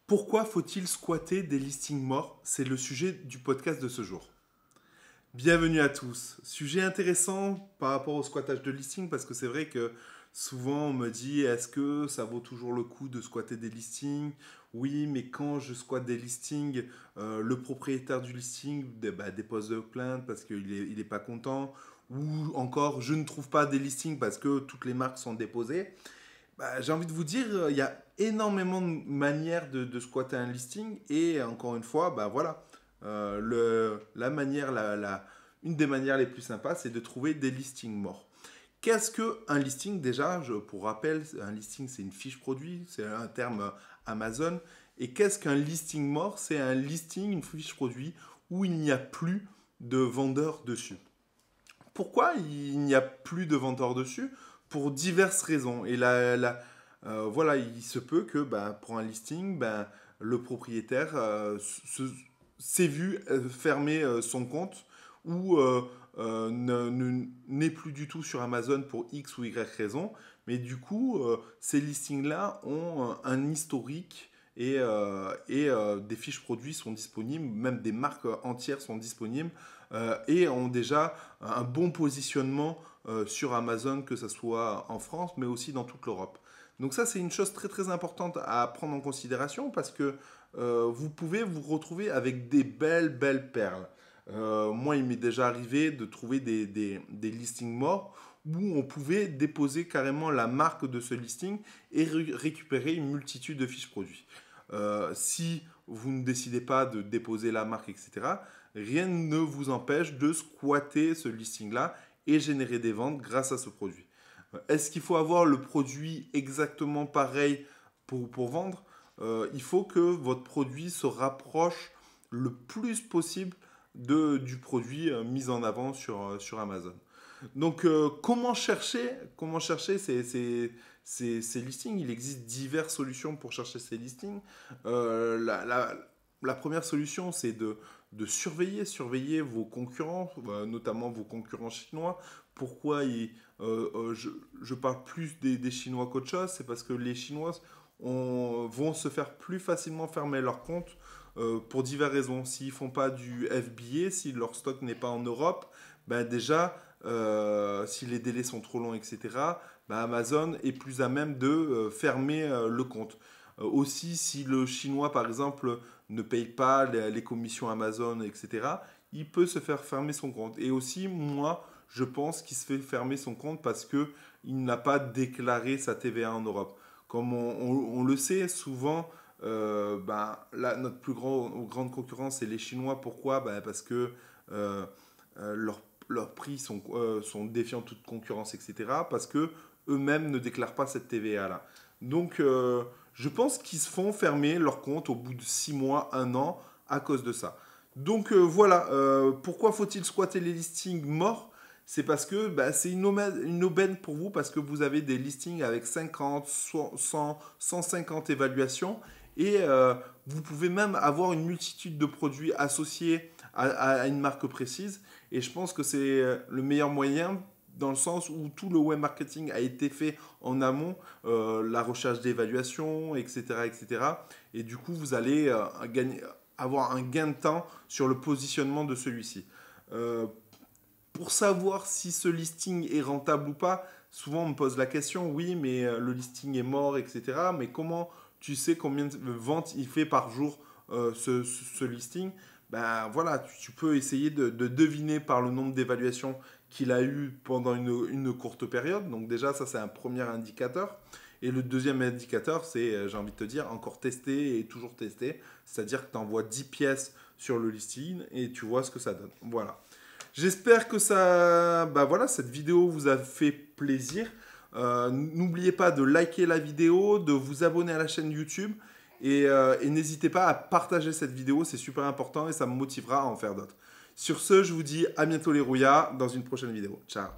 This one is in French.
Pourquoi faut-il squatter des listings morts? C'est le sujet du podcast de ce jour. Bienvenue à tous. Sujet intéressant par rapport au squattage de listings parce que c'est vrai que souvent on me dit est-ce que ça vaut toujours le coup de squatter des listings? Oui, mais quand je squatte des listings, le propriétaire du listing dépose de plainte parce qu'il est pas content. Ou encore, je ne trouve pas des listings parce que toutes les marques sont déposées. J'ai envie de vous dire, il y a énormément de manières de squatter un listing et encore une fois, voilà, une des manières les plus sympas, c'est de trouver des listings morts. Qu'est-ce qu'un listing déjà? Pour rappel, un listing c'est une fiche produit, c'est un terme Amazon. Et qu'est-ce qu'un listing mort? C'est un listing, une fiche produit où il n'y a plus de vendeur dessus. Pourquoi il n'y a plus de vendeurs dessus? Pour diverses raisons. Et voilà, il se peut que pour un listing, le propriétaire s'est vu fermer son compte ou n'est plus du tout sur Amazon pour X ou Y raison. Mais du coup, ces listings-là ont un historique et des fiches produits sont disponibles, même des marques entières sont disponibles et ont déjà un bon positionnement sur Amazon, que ce soit en France, mais aussi dans toute l'Europe. Donc ça, c'est une chose très très importante à prendre en considération parce que vous pouvez vous retrouver avec des belles perles. Moi, il m'est déjà arrivé de trouver des listings morts où on pouvait déposer carrément la marque de ce listing et récupérer une multitude de fiches produits. Si vous ne décidez pas de déposer la marque, etc., rien ne vous empêche de squatter ce listing-là et générer des ventes grâce à ce produit. Est-ce qu'il faut avoir le produit exactement pareil pour vendre? Il faut que votre produit se rapproche le plus possible du produit mis en avant sur Amazon. Donc, comment chercher ces listings? Il existe diverses solutions pour chercher ces listings. La première solution, c'est de surveiller vos concurrents, notamment vos concurrents chinois. Pourquoi je parle plus des Chinois qu'autre chose? C'est parce que les Chinois vont se faire plus facilement fermer leur compte pour diverses raisons. S'ils font pas du FBA, si leur stock n'est pas en Europe, déjà, si les délais sont trop longs, etc., Amazon est plus à même de fermer le compte. Aussi, si le chinois, par exemple, ne paye pas les commissions Amazon, etc., il peut se faire fermer son compte. Et aussi, moi, je pense qu'il se fait fermer son compte parce qu'il n'a pas déclaré sa TVA en Europe. Comme on le sait, souvent, là, notre grande concurrence, c'est les Chinois. Pourquoi? Parce que leurs prix sont défiant toute concurrence, etc. Parce que eux-mêmes ne déclarent pas cette TVA-là. Donc, je pense qu'ils se font fermer leur compte au bout de 6 mois, 1 an, à cause de ça. Donc voilà, pourquoi faut-il squatter les listings morts? C'est parce que c'est une aubaine pour vous, parce que vous avez des listings avec 50, 100, 150 évaluations, et vous pouvez même avoir une multitude de produits associés à une marque précise. Et je pense que c'est le meilleur moyen dans le sens où tout le web marketing a été fait en amont, la recherche d'évaluation, etc., etc. Et du coup, vous allez avoir un gain de temps sur le positionnement de celui-ci. Pour savoir si ce listing est rentable ou pas, souvent on me pose la question, oui, mais le listing est mort, etc. Mais comment tu sais combien de ventes il fait par jour ce listing? Voilà, tu peux essayer de deviner par le nombre d'évaluations qu'il a eu pendant une courte période. Donc déjà, ça c'est un premier indicateur. Et le deuxième indicateur, c'est, j'ai envie de te dire, encore tester et toujours tester. C'est-à-dire que tu envoies 10 pièces sur le listing et tu vois ce que ça donne. Voilà. J'espère que cette vidéo vous a fait plaisir. N'oubliez pas de liker la vidéo, de vous abonner à la chaîne YouTube et n'hésitez pas à partager cette vidéo, c'est super important et ça me motivera à en faire d'autres. Sur ce, je vous dis à bientôt les rouillards dans une prochaine vidéo. Ciao.